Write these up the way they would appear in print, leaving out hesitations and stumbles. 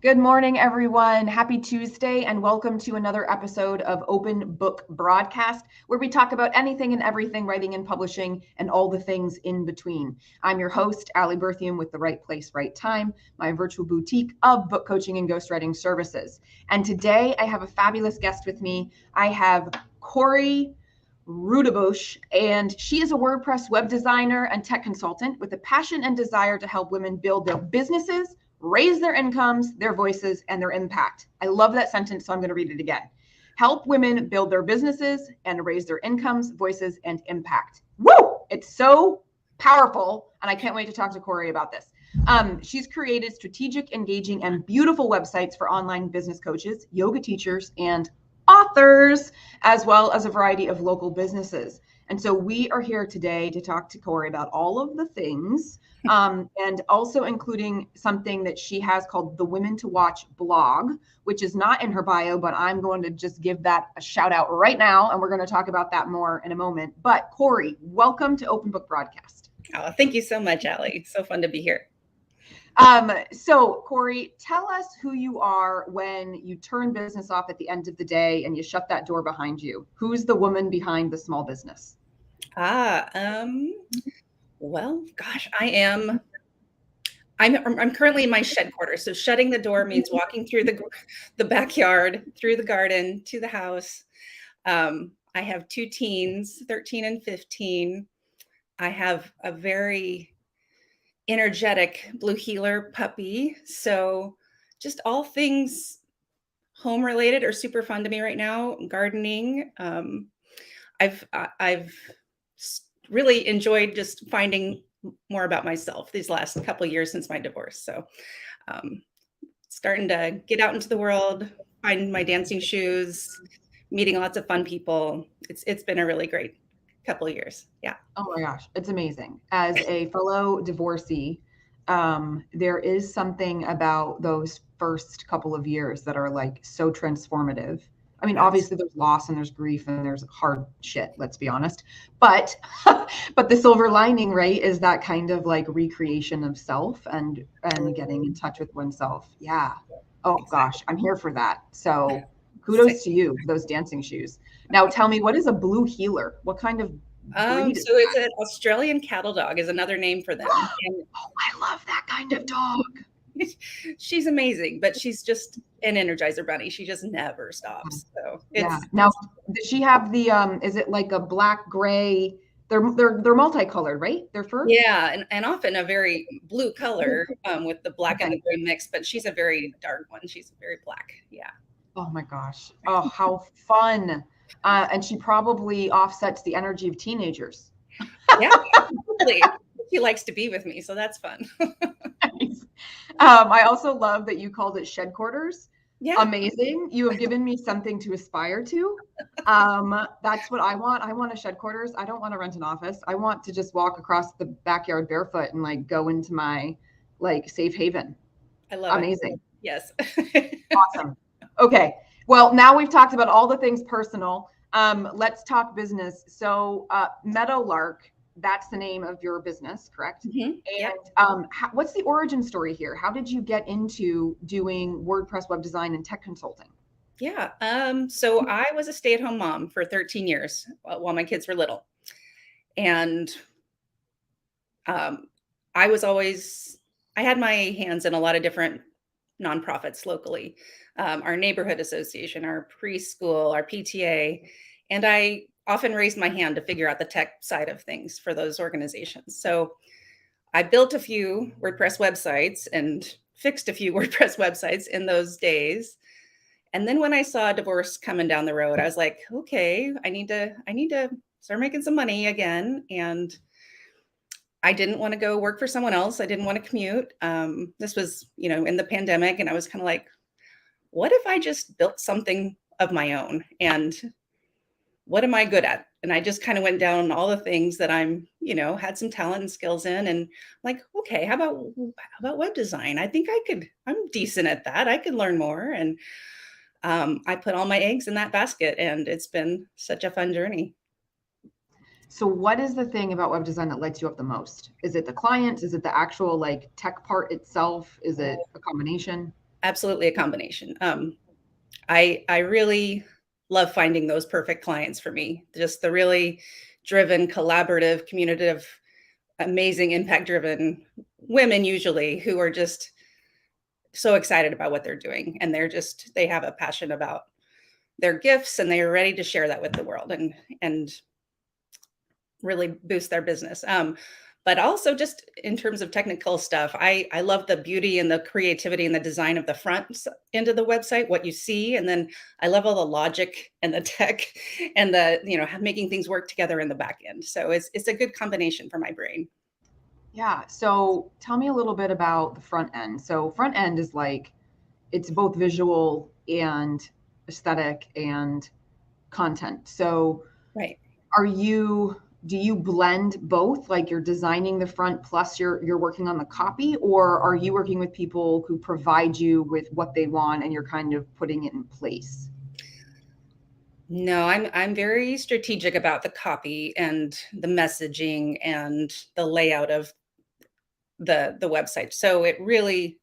Good morning, everyone. Happy Tuesday, and welcome to another episode of Open Book Broadcast, where we talk about anything and everything writing and publishing and all the things in between. I'm your host, Allie Berthium, with The Right Place, Right Time, my virtual boutique of book coaching and ghostwriting services. And today I have a fabulous guest with me. I have Cory Ruedebusch, and she is a WordPress web designer and tech consultant with a passion and desire to help women build their businesses, raise their incomes, their voices, and their impact. I love that sentence, so I'm going to read it again. Help women build their businesses and raise their incomes, voices, and impact. Woo! It's so powerful, and I can't wait to talk to Cory about this. She's created strategic, engaging, and beautiful websites for online business coaches, yoga teachers, and authors, as well as a variety of local businesses. And so we are here today to talk to Cory about all of the things, and also including something that she has called the Women to Watch blog, which is not in her bio, but I'm going to just give that a shout out right now. And we're going to talk about that more in a moment. But Cory, welcome to Open Book Broadcast. Oh, thank you so much, Allie. So fun to be here. So Cory, tell us who you are when you turn business off at the end of the day and you shut that door behind you. Who's the woman behind the small business? Well, gosh, I'm currently in my shed quarters. So shutting the door means walking through the backyard, through the garden to the house. I have two teens, 13 and 15. I have a very energetic blue heeler puppy. So just all things home related are super fun to me right now. Gardening. I've really enjoyed just finding more about myself these last couple of years since my divorce. So starting to get out into the world, find my dancing shoes, meeting lots of fun people. It's been a really great couple of years. Yeah. Oh my gosh, it's amazing. As a fellow divorcee, there is something about those first couple of years that are like so transformative. I mean, obviously there's loss and there's grief and there's hard shit, let's be honest. But but the silver lining, right, is that kind of like recreation of self and getting in touch with oneself. Yeah. Oh gosh, I'm here for that. So kudos to you for those dancing shoes. Now tell me, what is a blue heeler? What kind of breed is So it's that? an Australian cattle dog is another name for them. And Oh, I love that kind of dog. she's amazing, but she's just an energizer bunny. She just never stops. So Yeah. Now, does she have the is it like a black gray? They're multicolored, right? Their fur? yeah, and often a very blue color with the black and Okay. the gray mix, but she's a very dark one. She's very black. Yeah. Oh my gosh. Oh, how fun. And she probably offsets the energy of teenagers. Yeah, probably. She likes to be with me, so that's fun. Nice. I also love that you called it shed quarters. Yeah. Amazing. You have given me something to aspire to. That's what I want. I want a shed quarters. I don't want to rent an office. I want to just walk across the backyard barefoot and like go into my like safe haven. I love it. Amazing. Yes. Awesome. Okay. Well, now we've talked about all the things personal. Let's talk business. So, Meadowlark, that's the name of your business, correct? Mhm. Yep. And what's the origin story here? How did you get into doing WordPress web design and tech consulting? Yeah. So I was a stay-at-home mom for 13 years while my kids were little. And um, I was always, I had my hands in a lot of different nonprofits locally, our neighborhood association, our preschool, our PTA. And I often raised my hand to figure out the tech side of things for those organizations. So I built a few WordPress websites and fixed a few WordPress websites in those days. And then when I saw divorce coming down the road, I was like, okay, I need to start making some money again. And I didn't want to go work for someone else. I didn't want to commute. This was, in the pandemic, and I was kind of like, what if I just built something of my own? And what am I good at? And I just kind of went down all the things that had some talent and skills in, and like, okay, how about web design? I think I'm decent at that. I could learn more. And I put all my eggs in that basket, and it's been such a fun journey. So what is the thing about web design that lights you up the most? Is it the clients? Is it the actual like tech part itself? Is it a combination? absolutely a combination. I really love finding those perfect clients for me. Just the really driven, collaborative, communicative, amazing, impact-driven women usually who are just so excited about what they're doing, and they have a passion about their gifts, and they are ready to share that with the world and really boost their business. But also just in terms of technical stuff, I love the beauty and the creativity and the design of the front end of the website, what you see, and then I love all the logic and the tech and the making things work together in the back end. So it's a good combination for my brain. Yeah. So tell me a little bit about the front end. So front end is like it's both visual and aesthetic and content. So Right. do you blend both? Like you're designing the front plus you're working on the copy, or are you working with people who provide you with what they want and you're kind of putting it in place? No, I'm very strategic about the copy and the messaging and the layout of the website. So it really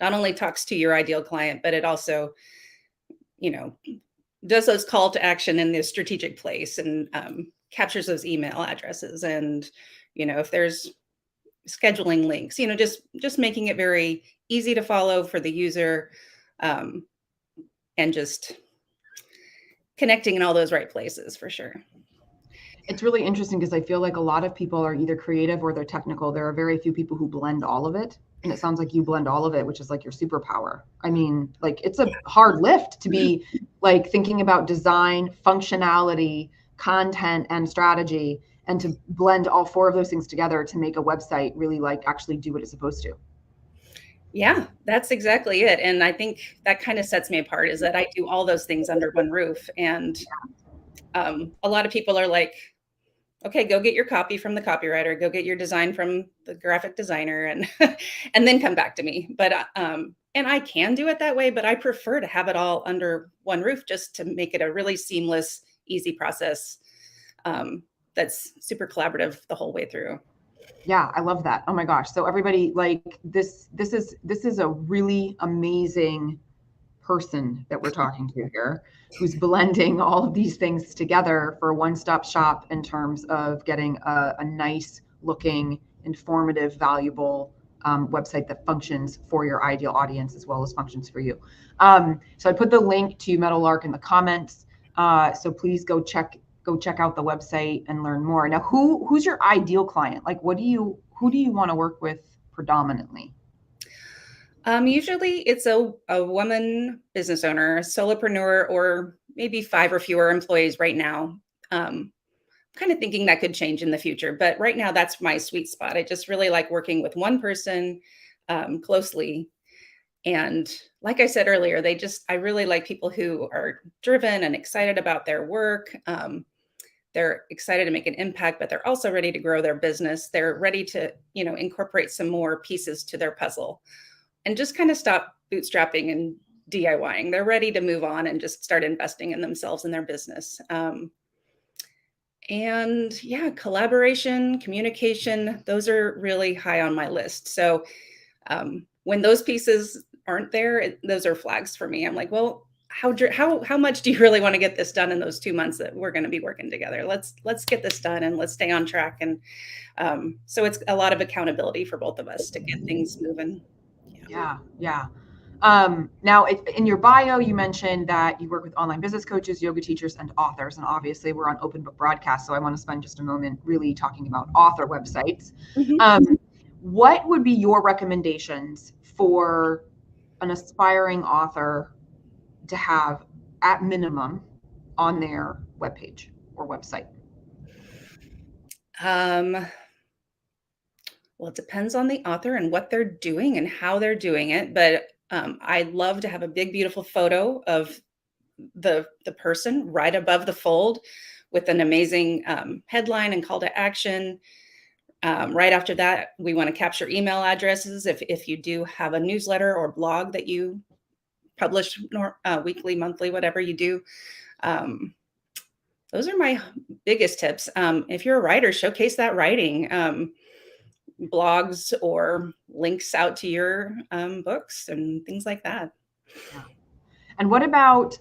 not only talks to your ideal client, but it also, you know, does those call to action in this strategic place and captures those email addresses and if there's scheduling links, just making it very easy to follow for the user, um, and just connecting in all those right places for sure. It's really interesting because I feel like a lot of people are either creative or they're technical. There are very few people who blend all of it. And it sounds like you blend all of it, which is like your superpower. I mean, like it's a hard lift to be like thinking about design, functionality, content, and strategy, and to blend all four of those things together to make a website really like actually do what it's supposed to. Yeah, that's exactly it. And I think that kind of sets me apart is that I do all those things under one roof. And a lot of people are like, okay, go get your copy from the copywriter, go get your design from the graphic designer, and and then come back to me. But and I can do it that way, but I prefer to have it all under one roof just to make it a really seamless, easy process, that's super collaborative the whole way through. Yeah, I love that. Oh my gosh. So everybody like this is a really amazing person that we're talking to here who's blending all of these things together for a one-stop shop in terms of getting a nice looking, informative, valuable website that functions for your ideal audience as well as functions for you. So I put the link to Meadowlark in the comments. So please go check out the website and learn more. Now, who's your ideal client? Like, who do you want to work with predominantly? Usually it's a woman business owner, a solopreneur, or maybe 5 or fewer employees right now. Kind of thinking that could change in the future, but right now that's my sweet spot. I just really like working with one person closely. And like I said earlier, I really like people who are driven and excited about their work. They're excited to make an impact, but they're also ready to grow their business. They're ready to, incorporate some more pieces to their puzzle and just kind of stop bootstrapping and DIYing. They're ready to move on and just start investing in themselves and their business. And yeah, collaboration, communication, those are really high on my list. So when those pieces aren't there, those are flags for me. I'm like, well, how much do you really want to get this done in those 2 months that we're going to be working together? Let's get this done and let's stay on track. And so it's a lot of accountability for both of us to get things moving. Yeah, yeah. Now, in your bio, you mentioned that you work with online business coaches, yoga teachers, and authors. And obviously, we're on Open Book Broadcast, so I want to spend just a moment really talking about author websites. Mhm. What would be your recommendations for an aspiring author to have at minimum on their webpage or website? Um, well, it depends on the author and what they're doing and how they're doing it. But I'd love to have a big, beautiful photo of the person right above the fold with an amazing headline and call to action. Right after that, we want to capture email addresses if you do have a newsletter or blog that you publish weekly, monthly, whatever you do. Um, those are my biggest tips. If you're a writer, showcase that writing. Blogs or links out to your books and things like that. Yeah. And what about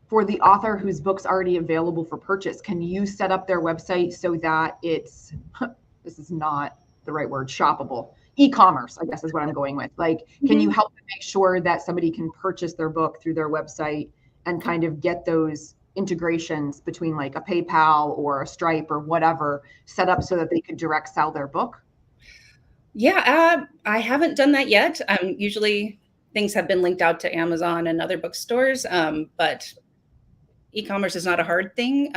for the author whose book's already available for purchase? Can you set up their website so that it's, this is not the right word, shoppable? E-commerce, I guess, is what I'm going with. Like, can you help them make sure that somebody can purchase their book through their website and kind of get those integrations between like a PayPal or a Stripe or whatever set up so that they could direct sell their book? Yeah, I haven't done that yet. Usually things have been linked out to Amazon and other bookstores, but e-commerce is not a hard thing.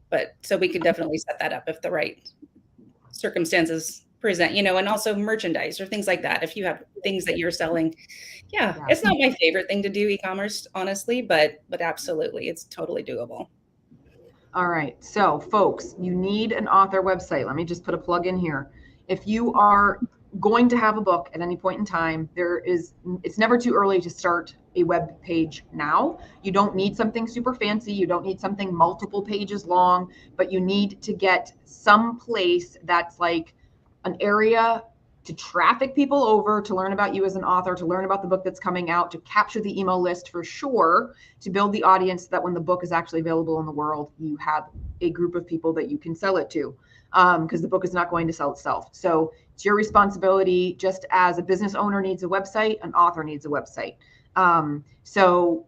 But so we could definitely set that up if the right circumstances present, and also merchandise or things like that. If you have things that you're selling, yeah, it's not my favorite thing to do e-commerce, honestly, but absolutely, it's totally doable. All right. So, folks, you need an author website. Let me just put a plug in here. If you are going to have a book at any point in time, it's never too early to start a web page now. You don't need something super fancy. You don't need something multiple pages long, but you need to get some place that's like an area to traffic people over, to learn about you as an author, to learn about the book that's coming out, to capture the email list for sure, to build the audience so that when the book is actually available in the world, you have a group of people that you can sell it to, because the book is not going to sell itself. So it's your responsibility. Just as a business owner needs a website, an author needs a website. So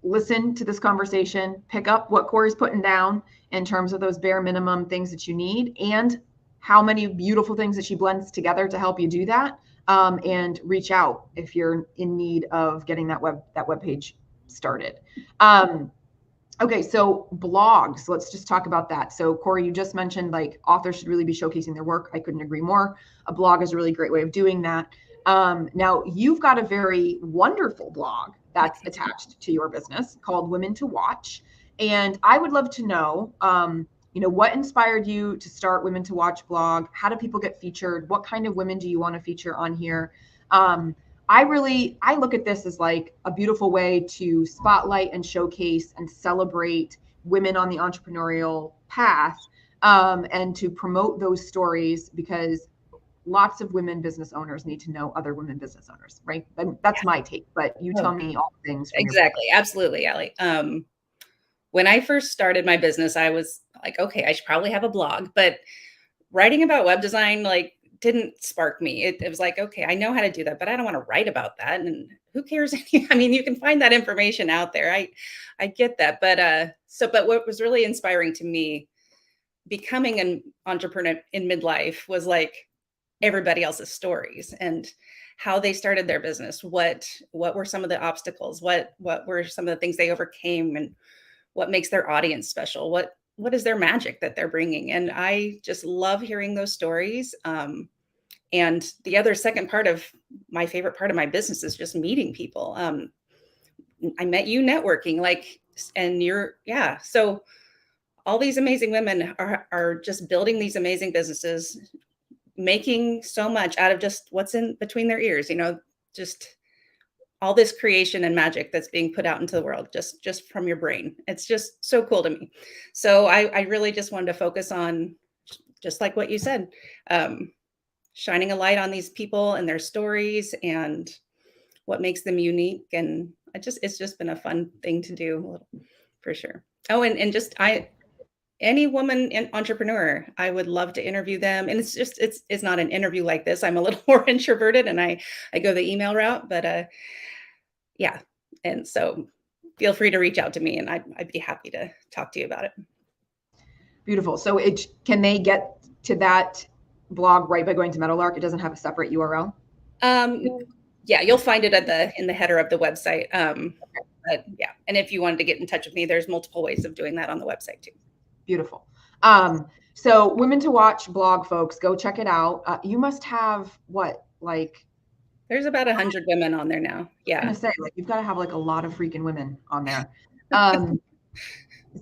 listen to this conversation, pick up what Cory's putting down in terms of those bare minimum things that you need, and how many beautiful things that she blends together to help you do that, and reach out if you're in need of getting that web page started. Okay, so blogs, let's just talk about that. So Cory, you just mentioned like authors should really be showcasing their work. I couldn't agree more. A blog is a really great way of doing that. Now you've got a very wonderful blog that's attached to your business called Women to Watch. And I would love to know, what inspired you to start Women to Watch blog? How do people get featured? What kind of women do you want to feature on here? I look at this as like a beautiful way to spotlight and showcase and celebrate women on the entrepreneurial path, and to promote those stories, because lots of women business owners need to know other women business owners, right? That's my take, but you tell me all the things. Exactly. Absolutely, Allie. When I first started my business, I was like, okay, I should probably have a blog, but writing about web design, like, didn't spark me. It was like, okay, I know how to do that, but I don't want to write about that. And who cares? I mean, you can find that information out there. I get that. But what was really inspiring to me becoming an entrepreneur in midlife was like everybody else's stories and how they started their business. What were some of the obstacles? What were some of the things they overcame, and what makes their audience special? What is their magic that they're bringing? And I just love hearing those stories. And the other second part of my favorite part of my business is just meeting people. I met you networking, like, and yeah. So all these amazing women are just building these amazing businesses, making so much out of just what's in between their ears, just all this creation and magic that's being put out into the world, just from your brain. It's just so cool to me. So I really just wanted to focus on, just like what you said, shining a light on these people and their stories and what makes them unique. And it's just been a fun thing to do, for sure. Oh, and just any woman entrepreneur, I would love to interview them. And it's not an interview like this. I'm a little more introverted and I go the email route, but yeah. And so feel free to reach out to me and I'd be happy to talk to you about it. Beautiful. So can they get to that blog right by going to Meadowlark? It doesn't have a separate URL? Yeah, you'll find it in the header of the website. But yeah, and if you wanted to get in touch with me, there's multiple ways of doing that on the website too. Beautiful. So Women to Watch blog, folks, go check it out. You must have what, like? There's about 100 women on there now. Yeah. I'm gonna say, like, you've got to have like a lot of freaking women on there.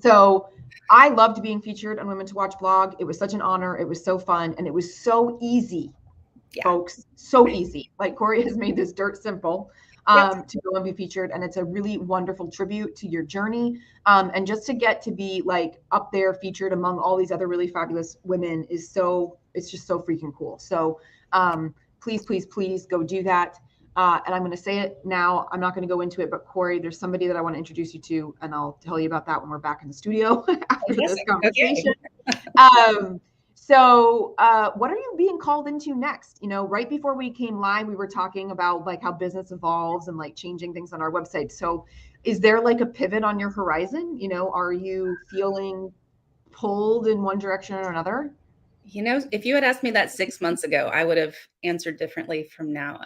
So I loved being featured on Women to Watch blog. It was such an honor. It was so fun. And it was so easy, folks. So easy. Like, Cory has made this dirt simple to go and be featured. And it's a really wonderful tribute to your journey. And just to get to be like up there featured among all these other really fabulous women it's just so freaking cool. So please, please, please go do that. And I'm going to say it now. I'm not going to go into it, but Cory, there's somebody that I want to introduce you to, and I'll tell you about that when we're back in the studio after this conversation. Okay. So what are you being called into next? You know, right before we came live, we were talking about like how business evolves and like changing things on our website. So is there like a pivot on your horizon? You know, are you feeling pulled in one direction or another? You know, if you had asked me that 6 months ago, I would have answered differently from now.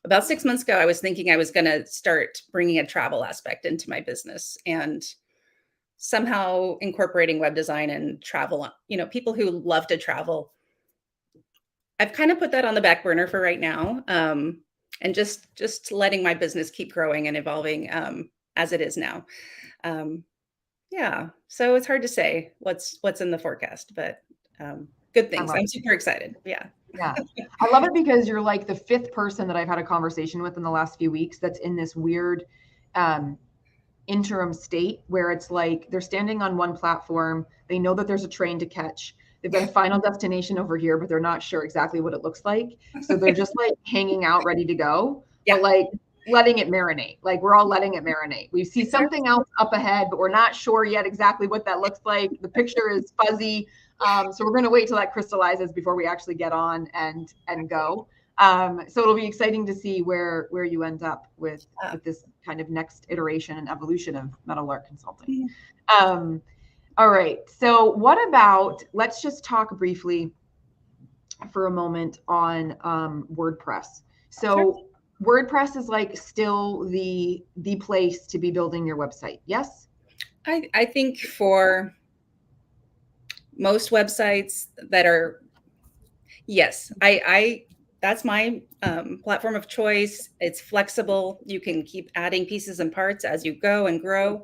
About 6 months ago, I was thinking I was going to start bringing a travel aspect into my business and somehow incorporating web design and travel. You know, people who love to travel. I've kind of put that on the back burner for right now, and just letting my business keep growing and evolving as it is now. Yeah, so it's hard to say what's in the forecast, but good things. I'm super excited. Yeah. Yeah. I love it because you're like the fifth person that I've had a conversation with in the last few weeks that's in this weird interim state where it's like they're standing on one platform. They know that there's a train to catch. They've got a final destination over here, but they're not sure exactly what it looks like. So they're just like hanging out, ready to go, but like letting it marinate. Like we're all letting it marinate. We see something else up ahead, but we're not sure yet exactly what that looks like. The picture is fuzzy. So we're going to wait till that crystallizes before we actually get on and go. So it'll be exciting to see where you end up with this kind of next iteration and evolution of Meadowlark Consulting. All right. So what about, let's just talk briefly for a moment on WordPress. So WordPress is like still the place to be building your website. Yes? I think for most websites that are, yes, I that's my platform of choice. It's flexible. You can keep adding pieces and parts as you go and grow.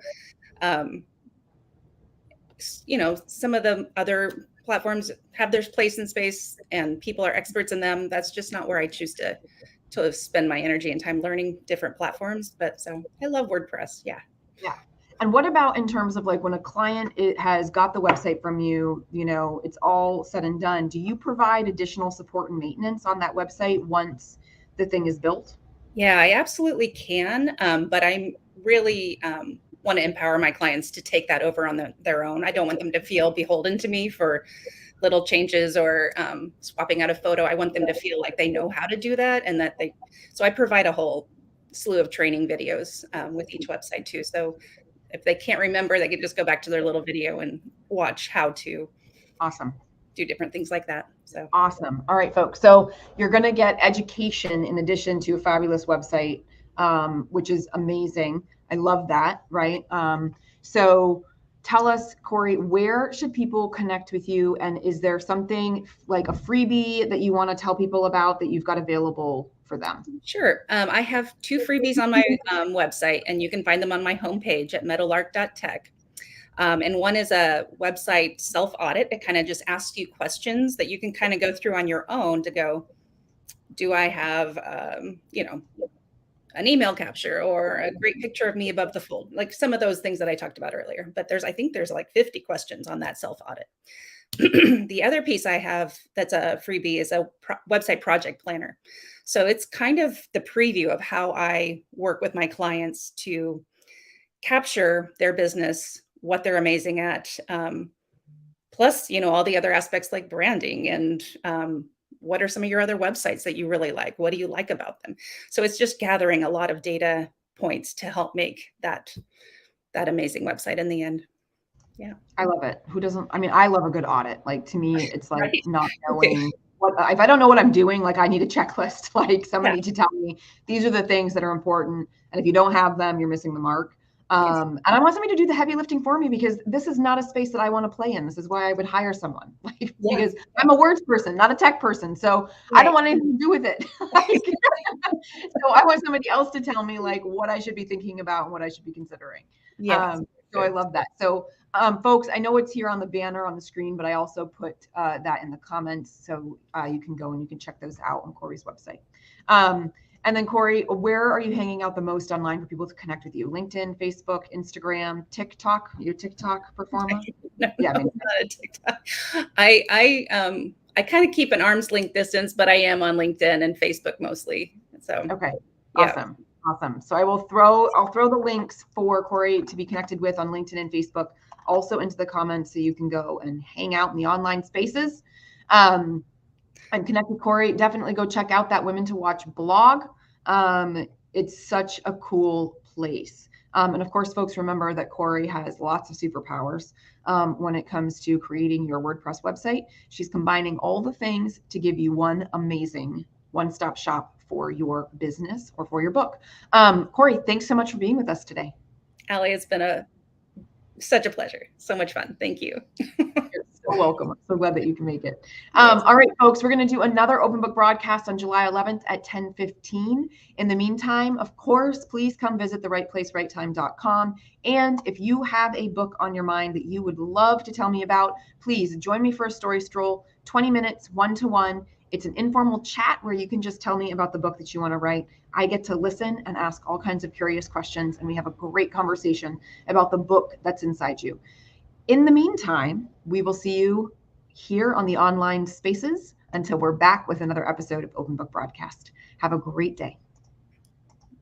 You know, some of the other platforms have their place in space and people are experts in them. That's just not where I choose to spend my energy and time learning different platforms. But so I love WordPress. Yeah. Yeah. And what about in terms of like when a client has got the website from you, you know, it's all said and done. Do you provide additional support and maintenance on that website once the thing is built? Yeah, I absolutely can. But I'm really want to empower my clients to take that over on their own. I don't want them to feel beholden to me for little changes or swapping out a photo. I want them to feel like they know how to do that and that so I provide a whole slew of training videos with each website too. So if they can't remember, they could just go back to their little video and watch how to do different things like that. So awesome. All right, folks. So you're going to get education in addition to a fabulous website, which is amazing. I love that. Right. So tell us, Cory, where should people connect with you? And is there something like a freebie that you want to tell people about that you've got available for them? Sure. I have 2 freebies on my website, and you can find them on my homepage at meadowlark.tech. And one is a website self-audit. It kind of just asks you questions that you can kind of go through on your own to go, do I have, you know, an email capture or a great picture of me above the fold, like some of those things that I talked about earlier. But I think there's like 50 questions on that self-audit. The other piece I have that's a freebie is a website project planner. So it's kind of the preview of how I work with my clients to capture their business, what they're amazing at, plus, you know, all the other aspects like branding and what are some of your other websites that you really like? What do you like about them? So it's just gathering a lot of data points to help make that amazing website in the end. Yeah. I love it. Who doesn't? I mean, I love a good audit. Like to me, it's like not knowing what, if I don't know what I'm doing, like I need a checklist, like somebody to tell me these are the things that are important. And if you don't have them, you're missing the mark. And I want somebody to do the heavy lifting for me because this is not a space that I want to play in. This is why I would hire someone, like, because I'm a words person, not a tech person. So I don't want anything to do with it. So I want somebody else to tell me like what I should be thinking about and what I should be considering. So I love that. So folks, I know it's here on the banner on the screen, but I also put that in the comments. So you can go and you can check those out on Cory's website. And then Cory, where are you hanging out the most online for people to connect with you? LinkedIn, Facebook, Instagram, TikTok? Your TikTok performer? No, yeah, I mean, not a TikTok. I kind of keep an arm's length distance, but I am on LinkedIn and Facebook mostly. So, Okay. yeah. Awesome. So I'll throw the links for Cory to be connected with on LinkedIn and Facebook also into the comments so you can go and hang out in the online spaces. And connect with Cory. Definitely go check out that Women to Watch blog. It's such a cool place. And of course, folks, remember that Cory has lots of superpowers when it comes to creating your WordPress website. She's combining all the things to give you one amazing one-stop shop for your business or for your book. Cory, thanks so much for being with us today. Allie, it's been such a pleasure. So much fun. Thank you. You're so welcome. I'm so glad that you can make it. Yes. All right, folks, we're going to do another open book broadcast on July 11th at 10:15. In the meantime, of course, please come visit therightplacerightTime.com. And if you have a book on your mind that you would love to tell me about, please join me for a story stroll, 20 minutes, one-to-one. It's an informal chat where you can just tell me about the book that you want to write. I get to listen and ask all kinds of curious questions, and we have a great conversation about the book that's inside you. In the meantime, we will see you here on the online spaces until we're back with another episode of Open Book Broadcast. Have a great day.